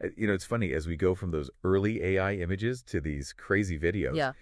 It's funny, as we go from those early AI images to these crazy videos, Yeah.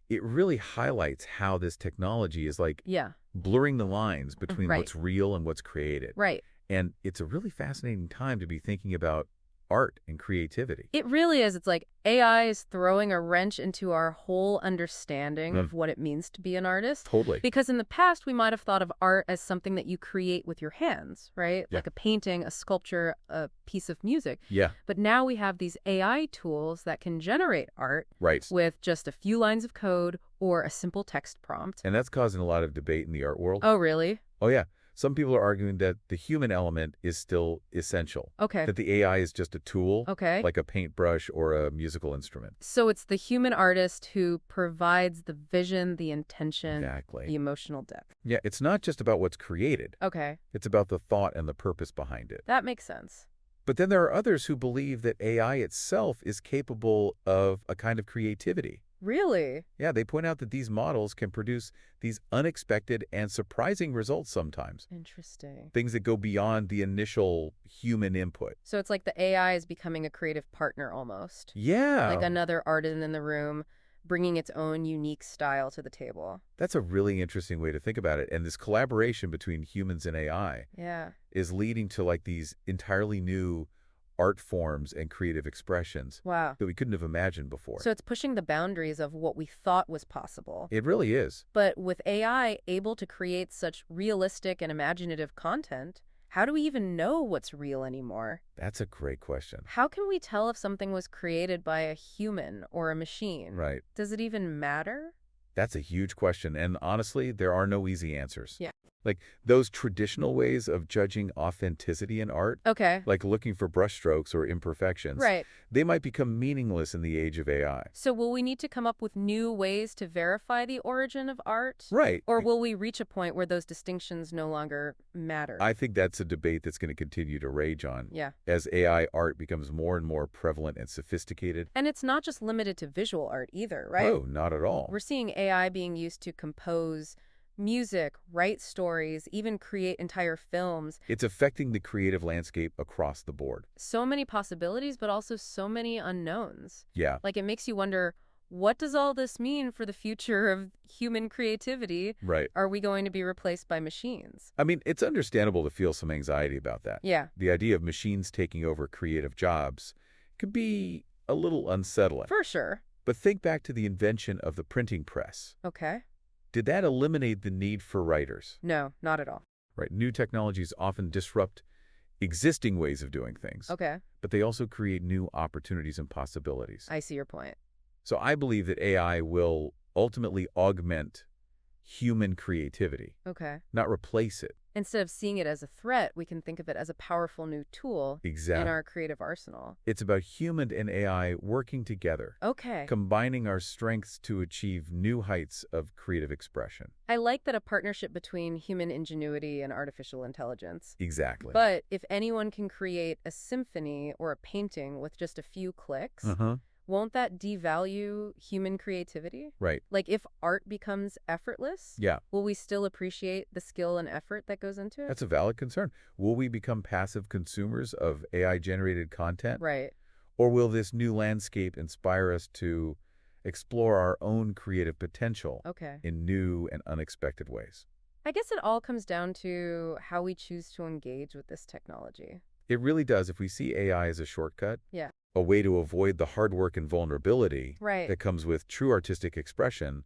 it really highlights how this technology is like Yeah. blurring the lines between Right. what's real and what's created. Right. And it's a really fascinating time to be thinking about art and creativity. It really is. It's like AI is throwing a wrench into our whole understanding Mm, of what it means to be an artist. totally. Because in the past, we might have thought of art as something that you create with your hands, right? Yeah. Like a painting, a sculpture, a piece of music. Yeah, But now we have these AI tools that can generate art right. with just a few lines of code or a simple text prompt. And that's causing a lot of debate in the art world. Oh, really? Oh, yeah. Some people are arguing that the human element is still essential, Okay. that the AI is just a tool, Okay. like a paintbrush or a musical instrument. So it's the human artist who provides the vision, the intention, the Exactly. emotional depth. Yeah, it's not just about what's created. Okay. It's about the thought and the purpose behind it. That makes sense. But then there are others who believe that AI itself is capable of a kind of creativity. Really? Yeah, they point out that these models can produce these unexpected and surprising results sometimes, Interesting. things that go beyond the initial human input. So it's like the AI is becoming a creative partner almost. Yeah, Like another artisan in the room, bringing its own unique style to the table. that's a really interesting way to think about it. And this collaboration between humans and AI Yeah. is leading to like these entirely new art forms and creative expressions Wow. that we couldn't have imagined before. So it's pushing the boundaries of what we thought was possible. It really is. But with AI able to create such realistic and imaginative content, how do we even know what's real anymore? That's a great question. How can we tell if something was created by a human or a machine? Right. Does it even matter? That's a huge question. And honestly, there are no easy answers. Yeah. Like those traditional ways of judging authenticity in art, Okay. like looking for brushstrokes or imperfections, Right. they might become meaningless in the age of AI. So will we need to come up with new ways to verify the origin of art? Right. Or will we reach a point where those distinctions no longer matter? I think that's a debate that's going to continue to rage on Yeah. as AI art becomes more and more prevalent and sophisticated. And it's not just limited to visual art either, right? Oh, not at all. We're seeing AI being used to compose music, write stories, even create entire films. It's affecting the creative landscape across the board. So many possibilities, but also so many unknowns. Yeah, Like, it makes you wonder, what does all this mean for the future of human creativity? right. Are we going to be replaced by machines? I mean, it's understandable to feel some anxiety about that. Yeah, The idea of machines taking over creative jobs can be a little unsettling. for sure. But think back to the invention of the printing press. Okay. Did that eliminate the need for writers? No, not at all. Right. New technologies often disrupt existing ways of doing things, Okay, but they also create new opportunities and possibilities. I see your point. So I believe that AI will ultimately augment human creativity, Okay. not replace it. Instead of seeing it as a threat, we can think of it as a powerful new tool in Exactly. our creative arsenal. It's about human and AI working together, Okay. combining our strengths to achieve new heights of creative expression. I like that a partnership between human ingenuity and artificial intelligence. Exactly. But if anyone can create a symphony or a painting with just a few clicks, Uh-huh. won't that devalue human creativity? Right. Like if art becomes effortless, Yeah, will we still appreciate the skill and effort that goes into it? that's a valid concern. Will we become passive consumers of AI-generated content? Right. Or will this new landscape inspire us to explore our own creative potential Okay. in new and unexpected ways? I guess it all comes down to how we choose to engage with this technology. It really does. If we see AI as a shortcut, Yeah. a way to avoid the hard work and vulnerability Right. that comes with true artistic expression,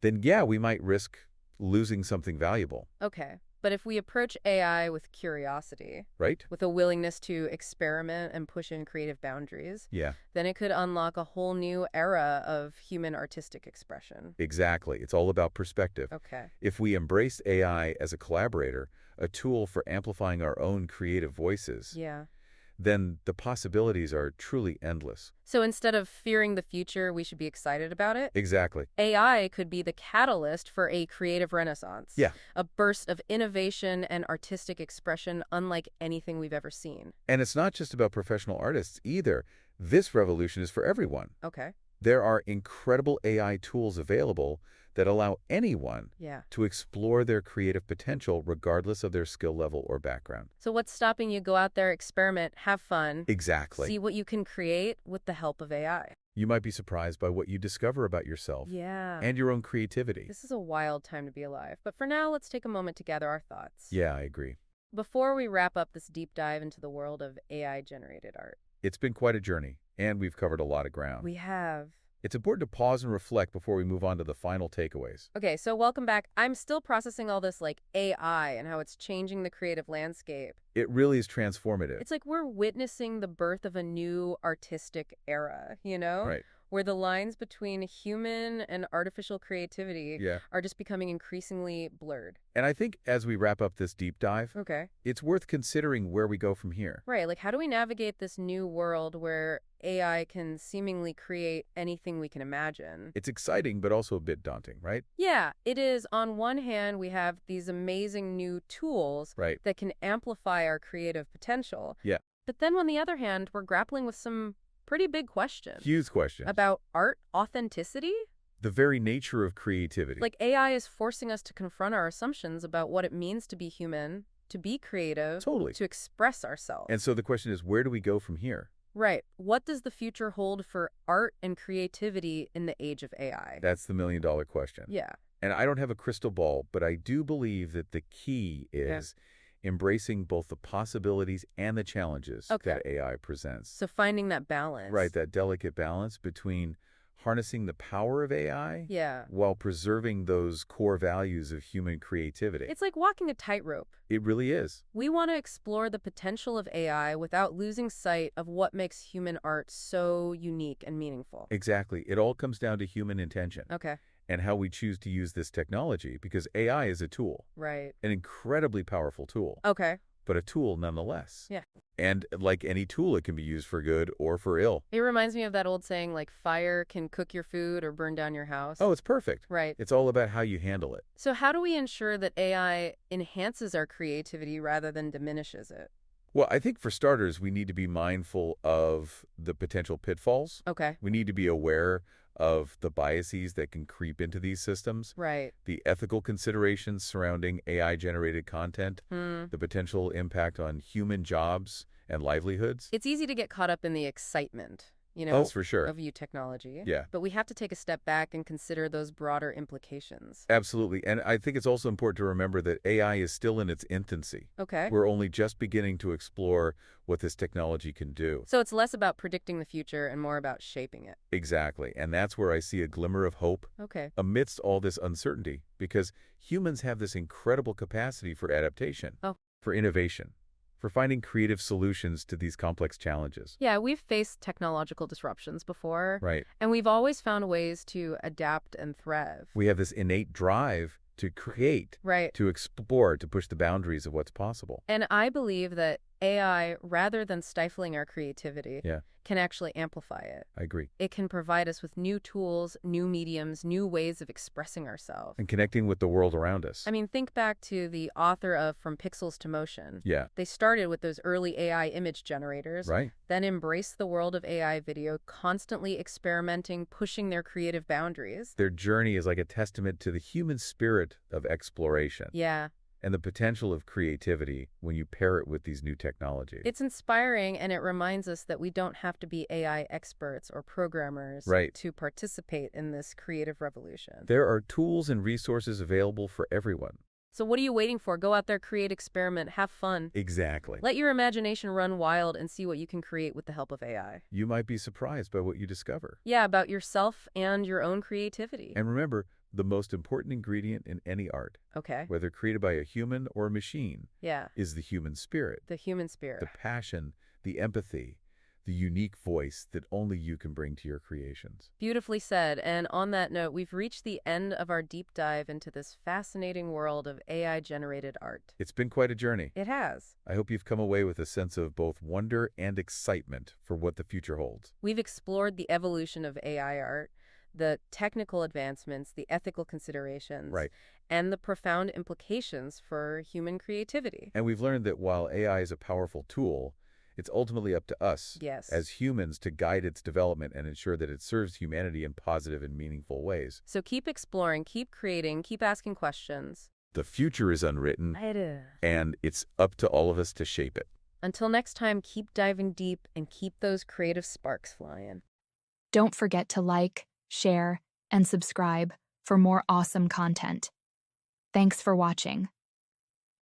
then yeah, we might risk losing something valuable, Okay. But if we approach AI with curiosity, right? with a willingness to experiment and push in creative boundaries, Yeah, then it could unlock a whole new era of human artistic expression. exactly. It's all about perspective. Okay. If we embrace AI as a collaborator, a tool for amplifying our own creative voices, Yeah. then the possibilities are truly endless. So instead of fearing the future, we should be excited about it? Exactly. AI could be the catalyst for a creative renaissance. Yeah. A burst of innovation and artistic expression unlike anything we've ever seen. And it's not just about professional artists either. This revolution is for everyone. Okay. There are incredible AI tools available that allow anyone Yeah. to explore their creative potential regardless of their skill level or background. So what's stopping you? Go out there, experiment, have fun, Exactly. see what you can create with the help of AI. You might be surprised by what you discover about yourself Yeah. and your own creativity. This is a wild time to be alive. But for now, let's take a moment to gather our thoughts. Yeah, I agree. Before we wrap up this deep dive into the world of AI-generated art. It's been quite a journey, and we've covered a lot of ground. We have. It's important to pause and reflect before we move on to the final takeaways. Okay, so welcome back. I'm still processing all this like AI and how it's changing the creative landscape. It really is transformative. It's like we're witnessing the birth of a new artistic era, you know? Right. Where the lines between human and artificial creativity Yeah. are just becoming increasingly blurred. And I think as we wrap up this deep dive, Okay. it's worth considering where we go from here. Right, like how do we navigate this new world where AI can seemingly create anything we can imagine? It's exciting, but also a bit daunting, right? Yeah, it is. On one hand, we have these amazing new tools Right. that can amplify our creative potential. Yeah. But then on the other hand, we're grappling with some pretty big questions Huge question. about art authenticity. The very nature of creativity. Like AI is forcing us to confront our assumptions about what it means to be human, to be creative, Totally. to express ourselves. And so the question is, where do we go from here? Right. What does the future hold for art and creativity in the age of AI? That's the million-dollar question. Yeah. And I don't have a crystal ball, but I do believe that the key is embracing both the possibilities and the challenges Okay. that AI presents. So finding that balance. Right, that delicate balance between harnessing the power of AI Yeah. while preserving those core values of human creativity. It's like walking a tightrope. It really is. We want to explore the potential of AI without losing sight of what makes human art so unique and meaningful. Exactly. It all comes down to human intention Okay. and how we choose to use this technology, because AI is a tool, Right. an incredibly powerful tool, Okay. but a tool nonetheless. Yeah. And like any tool, it can be used for good or for ill. It reminds me of that old saying, like, fire can cook your food or burn down your house. Oh, it's perfect. Right. It's all about how you handle it. So how do we ensure that AI enhances our creativity rather than diminishes it? Well, I think for starters, we need to be mindful of the potential pitfalls. Okay. We need to be aware of the biases that can creep into these systems, Right. the ethical considerations surrounding AI-generated content, Hmm. the potential impact on human jobs and livelihoods. It's easy to get caught up in the excitement, Oh, for sure. of new technology. Yeah. But we have to take a step back and consider those broader implications. Absolutely. And I think it's also important to remember that AI is still in its infancy. Okay. We're only just beginning to explore what this technology can do. So it's less about predicting the future and more about shaping it. Exactly. And that's where I see a glimmer of hope Okay. amidst all this uncertainty, because humans have this incredible capacity for adaptation, Oh. for innovation, for finding creative solutions to these complex challenges. Yeah, we've faced technological disruptions before, Right. and we've always found ways to adapt and thrive. We have this innate drive to create, Right. to explore, to push the boundaries of what's possible. And I believe that AI, rather than stifling our creativity, Yeah. can actually amplify it. I agree. It can provide us with new tools, new mediums, new ways of expressing ourselves. And connecting with the world around us. I mean, think back to the author of From Pixels to Motion. Yeah. They started with those early AI image generators, Right. then embraced the world of AI video, constantly experimenting, pushing their creative boundaries. Their journey is like a testament to the human spirit of exploration Yeah, and the potential of creativity when you pair it with these new technologies. it's inspiring, and it reminds us that we don't have to be AI experts or programmers Right. to participate in this creative revolution. There are tools and resources available for everyone. So what are you waiting for? Go out there, create, experiment, have fun. Exactly. Let your imagination run wild and see what you can create with the help of AI. You might be surprised by what you discover. Yeah, about yourself and your own creativity. And remember, the most important ingredient in any art, Okay. whether created by a human or a machine, Yeah, is the human spirit, the human spirit. the passion, the empathy, the unique voice that only you can bring to your creations. Beautifully said. And on that note, we've reached the end of our deep dive into this fascinating world of AI-generated art. It's been quite a journey. It has. I hope you've come away with a sense of both wonder and excitement for what the future holds. We've explored the evolution of AI art, the technical advancements, the ethical considerations, Right. and the profound implications for human creativity. And we've learned that while AI is a powerful tool, It's ultimately up to us Yes. as humans to guide its development and ensure that it serves humanity in positive and meaningful ways. So keep exploring, keep creating, keep asking questions. The future is unwritten, Right. and it's up to all of us to shape it. Until next time, keep diving deep and keep those creative sparks flying. Don't forget to like, share, and subscribe for more awesome content. Thanks for watching.